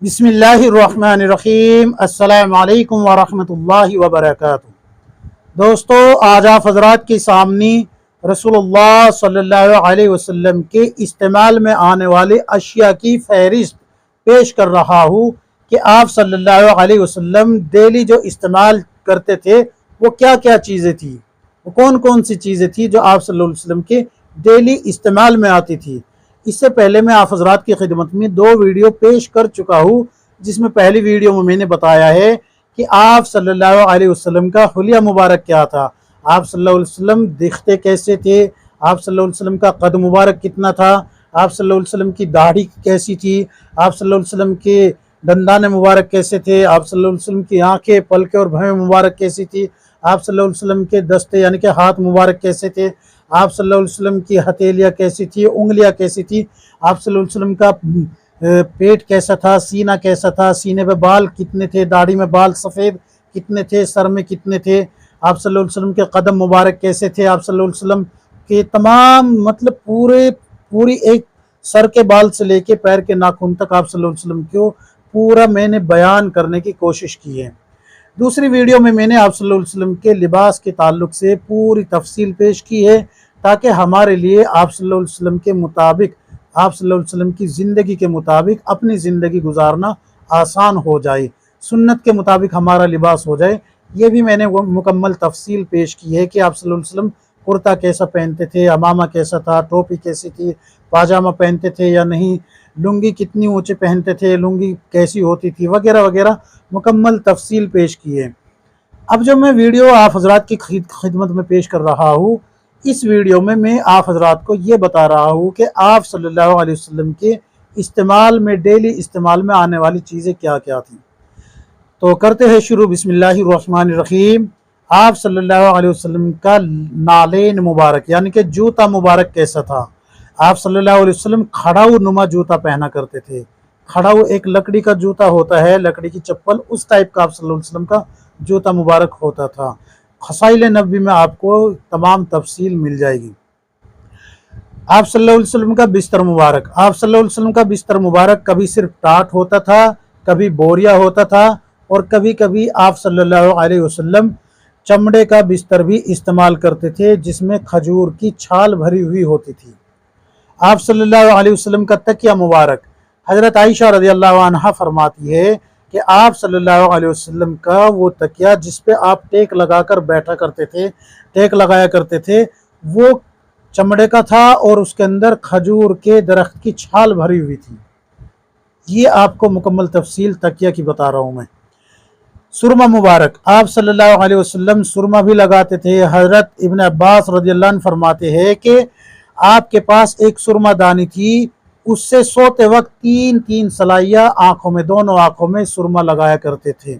بسم اللہ الرحمن الرحیم۔ السلام علیکم ورحمۃ اللہ وبرکاتہ۔ دوستو، آج آپ حضرات کے سامنے رسول اللہ صلی اللہ علیہ وسلم کے استعمال میں آنے والے اشیاء کی فہرست پیش کر رہا ہوں کہ آپ صلی اللہ علیہ وسلم ڈیلی جو استعمال کرتے تھے وہ کیا کیا چیزیں تھیں، وہ کون کون سی چیزیں تھیں جو آپ صلی اللہ علیہ وسلم کے ڈیلی استعمال میں آتی تھی۔ اس سے پہلے میں آپ حضرات کی خدمت میں 2 ویڈیو پیش کر چکا ہوں، جس میں پہلی ویڈیو میں نے بتایا ہے کہ آپ صلی اللہ علیہ وسلم کا حلیہ مبارک کیا تھا، آپ صلی اللہ علیہ وسلم دکھتے کیسے تھے، آپ صلی اللہ علیہ وسلم کا قد مبارک کتنا تھا، آپ صلی اللہ علیہ وسلم کی داڑھی کیسی تھی، آپ صلی اللہ علیہ وسلم کے دندان مبارک کیسے تھے، آپ صلی اللہ علیہ وسلم کی آنکھیں، پلکیں اور بھویں مبارک کیسی تھی، آپ صلی اللہ علیہ وسلم کے دستے یعنی کہ ہاتھ مبارک کیسے تھے، آپ صلی اللہ علیہ وسلم کی ہتھیلیاں کیسی تھی، انگلیاں کیسی تھی، آپ صلی اللہ علیہ وسلم کا پیٹ کیسا تھا، سینہ کیسا تھا، سینے پہ بال کتنے تھے، داڑھی میں بال سفید کتنے تھے، سر میں کتنے تھے، آپ صلی اللہ علیہ وسلم کے قدم مبارک کیسے تھے، آپ صلی اللہ علیہ وسلم کے تمام پوری ایک سر کے بال سے لے کے پیر کے ناخن تک آپ صلی اللہ علیہ وسلم کو پورا میں نے بیان کرنے کی کوشش کی ہے۔ دوسری ویڈیو میں نے آپ صلی اللہ علیہ وسلم کے لباس کے تعلق سے پوری تفصیل پیش کی ہے تاکہ ہمارے لیے آپ صلی اللہ علیہ وسلم کے مطابق، آپ صلی اللہ علیہ وسلم کی زندگی کے مطابق اپنی زندگی گزارنا آسان ہو جائے، سنت کے مطابق ہمارا لباس ہو جائے۔ یہ بھی میں نے مکمل تفصیل پیش کی ہے کہ آپ صلی اللہ علیہ وسلم کرتا کیسا پہنتے تھے، امامہ کیسا تھا، ٹوپی کیسی تھی، پاجامہ پہنتے تھے یا نہیں، لنگی کتنی اونچے پہنتے تھے، لنگی کیسی ہوتی تھی، وغیرہ وغیرہ مکمل تفصیل پیش کی ہے۔ اب جو میں ویڈیو آپ حضرات کی خدمت میں پیش کر رہا ہوں، اس ویڈیو میں آپ حضرات کو یہ بتا رہا ہوں کہ آپ صلی اللہ علیہ وسلم کے ڈیلی استعمال میں آنے والی چیزیں کیا کیا تھیں۔ تو کرتے ہیں شروع۔ بسم اللہ الرحمن الرحیم۔ آپ صلی اللہ علیہ وسلم کا نالین مبارک یعنی کہ جوتا مبارک کیسا تھا؟ آپ صلی اللہ علیہ وسلم کھڑاؤ نما جوتا پہنا کرتے تھے۔ کھڑاؤ ایک لکڑی کا جوتا ہوتا ہے، لکڑی کی چپل، اس ٹائپ کا آپ صلی اللہ علیہ وسلم کا جوتا مبارک ہوتا تھا۔ خصائل نبوی میں آپ کو تمام تفصیل مل جائے گی۔ آپ صلی اللہ علیہ وسلم کا بستر مبارک، آپ صلی اللہ علیہ وسلم کا بستر مبارک کبھی صرف ٹاٹ ہوتا تھا، کبھی بوریا ہوتا تھا، اور کبھی کبھی آپ صلی اللہ علیہ وسلم چمڑے کا بستر بھی استعمال کرتے تھے جس میں کھجور کی چھال بھری ہوئی ہوتی تھی۔ آپ صلی اللہ علیہ وسلم کا تکیہ مبارک، حضرت عائشہ رضی اللہ عنہ فرماتی ہے کہ آپ صلی اللہ علیہ وسلم کا وہ تکیہ جس پہ آپ ٹیک لگا کر بیٹھا کرتے تھے، ٹیک لگایا کرتے تھے، وہ چمڑے کا تھا اور اس کے اندر کھجور کے درخت کی چھال بھری ہوئی تھی۔ یہ آپ کو مکمل تفصیل تکیہ کی بتا رہا ہوں میں۔ سرما مبارک، آپ صلی اللہ علیہ وسلم سرما بھی لگاتے تھے۔ حضرت ابن عباس رضی اللہ عنہ فرماتے ہیں کہ آپ کے پاس ایک سرما دانی تھی، اس سے سوتے وقت 3 سلائیاں آنکھوں میں، دونوں آنکھوں میں سرما لگایا کرتے تھے۔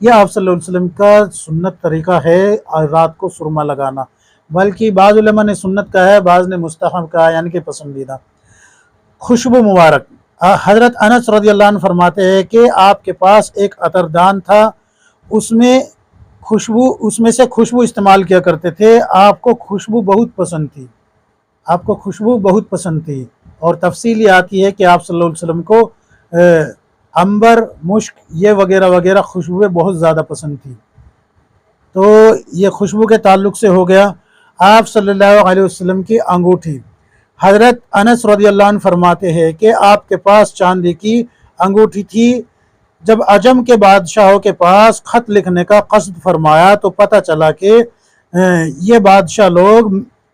یہ آپ صلی اللہ علیہ وسلم کا سنت طریقہ ہے رات کو سرما لگانا، بلکہ بعض علماء نے سنت کا ہے، بعض نے مستحب کا ہے یعنی کہ پسندیدہ۔ خوشبو مبارک، حضرت انس رضی اللہ عنہ فرماتے ہیں کہ آپ کے پاس ایک عطر دان تھا، اس میں سے خوشبو استعمال کیا کرتے تھے، آپ کو خوشبو بہت پسند تھی، اور تفصیل یہ آتی ہے کہ آپ صلی اللہ علیہ وسلم کو عنبر، مشک، یہ وغیرہ وغیرہ خوشبویں بہت زیادہ پسند تھی۔ تو یہ خوشبو کے تعلق سے ہو گیا۔ آپ صلی اللہ علیہ وسلم کی انگوٹھی، حضرت انس رضی اللہ عنہ فرماتے ہیں کہ آپ کے پاس چاندی کی انگوٹھی تھی۔ جب عجم کے بادشاہوں کے پاس خط لکھنے کا قصد فرمایا تو پتہ چلا کہ یہ بادشاہ لوگ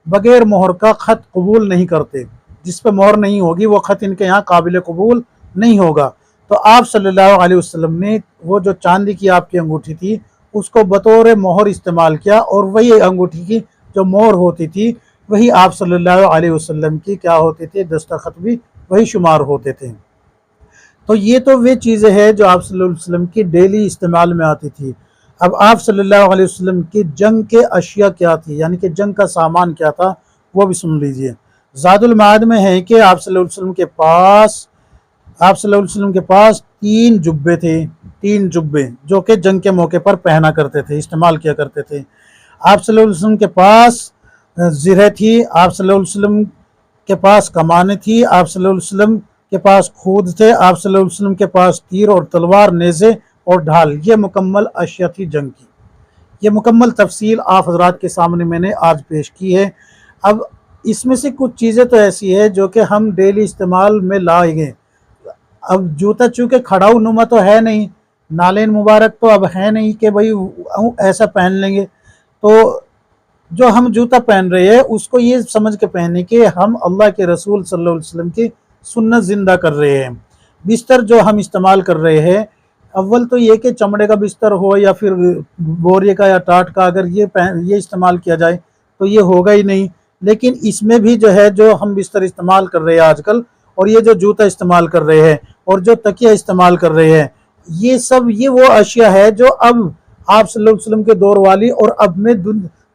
بغیر مہر کا خط قبول نہیں کرتے، جس پہ مہر نہیں ہوگی وہ خط ان کے یہاں قابل قبول نہیں ہوگا۔ تو آپ صلی اللہ علیہ وسلم نے وہ جو چاندی کی آپ کی انگوٹھی تھی اس کو بطور مہر استعمال کیا، اور وہی انگوٹھی کی جو مہر ہوتی تھی وہی آپ صلی اللہ علیہ وسلم کی کیا ہوتی تھی، دستخط بھی وہی شمار ہوتے تھے۔ تو یہ تو وہ چیزیں ہیں جو آپ صلی اللہ علیہ وسلم کی ڈیلی استعمال میں آتی تھی۔ اب آپ صلی اللہ علیہ وسلم کی جنگ کے اشیاء کیا تھی، یعنی کہ جنگ کا سامان کیا تھا، وہ بھی سن لیجئے۔ زاد المعاد میں ہے کہ آپ صلی اللہ علیہ وسلم کے پاس 3 جبے تھے، 3 جبے جو کہ جنگ کے موقع پر پہنا کرتے تھے، استعمال کیا کرتے تھے۔ آپ صلی اللہ علیہ وسلم کے پاس زرہ تھی، آپ صلی اللہ علیہ وسلم کے پاس کمانیں تھی، آپ صلی اللہ علیہ وسلم کے پاس خود تھے، آپ صلی اللہ علیہ وسلم کے پاس تیر اور تلوار، نیزے اور ڈھال، یہ مکمل اشیاء تھی جنگ کی۔ یہ مکمل تفصیل آپ حضرات کے سامنے میں نے آج پیش کی ہے۔ اب اس میں سے کچھ چیزیں تو ایسی ہے جو کہ ہم ڈیلی استعمال میں لائیں گے۔ اب جوتا چونکہ کھڑاؤ نما تو ہے نہیں، نالین مبارک تو اب ہے نہیں کہ بھئی ایسا پہن لیں گے، تو جو ہم جوتا پہن رہے ہیں اس کو یہ سمجھ کے پہنے کہ ہم اللہ کے رسول صلی اللہ علیہ وسلم کی سنت زندہ کر رہے ہیں۔ بستر جو ہم استعمال کر رہے ہیں، اول تو یہ کہ چمڑے کا بستر ہو یا پھر بورے کا یا ٹاٹ کا، اگر یہ استعمال کیا جائے تو یہ ہوگا ہی نہیں۔ لیکن اس میں بھی جو ہے، جو ہم بستر استعمال کر رہے ہیں آج کل، اور یہ جو جوتا استعمال کر رہے ہیں اور جو تکیہ استعمال کر رہے ہیں، یہ وہ اشیاء ہے جو اب آپ صلی اللہ علیہ وسلم کے دور والی اور اب میں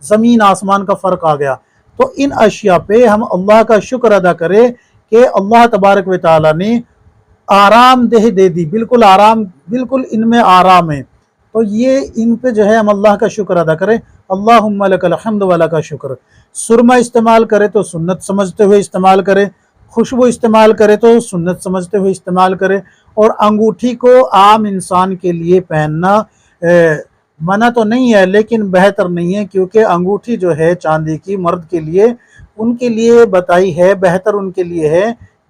زمین آسمان کا فرق آ گیا۔ تو ان اشیاء پہ ہم اللہ کا شکر ادا کریں کہ اللہ تبارک و تعالیٰ نے آرام دہ دے دی، بالکل آرام، بالکل ان میں آرام ہے۔ تو یہ ان پہ جو ہے ہم اللہ کا شکر ادا کریں۔ اللہم لک الحمد و لک شکر۔ سرما استعمال کرے تو سنت سمجھتے ہوئے استعمال کرے، خوشبو استعمال کرے تو سنت سمجھتے ہوئے استعمال کرے، اور انگوٹھی کو عام انسان کے لیے پہننا منع تو نہیں ہے لیکن بہتر نہیں ہے، کیونکہ انگوٹھی جو ہے چاندی کی مرد کے لیے، ان کے لیے بتائی ہے، بہتر ان کے لیے ہے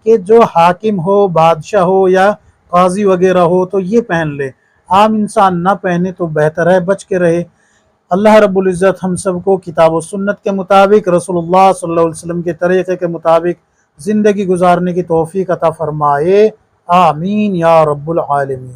کہ جو حاکم ہو، بادشاہ ہو یا قاضی وغیرہ ہو تو یہ پہن لے، عام انسان نہ پہنے تو بہتر ہے، بچ کے رہے۔ اللہ رب العزت ہم سب کو کتاب و سنت کے مطابق، رسول اللہ صلی اللہ علیہ وسلم کے طریقے کے مطابق زندگی گزارنے کی توفیق عطا فرمائے، آمین یا رب العالمین۔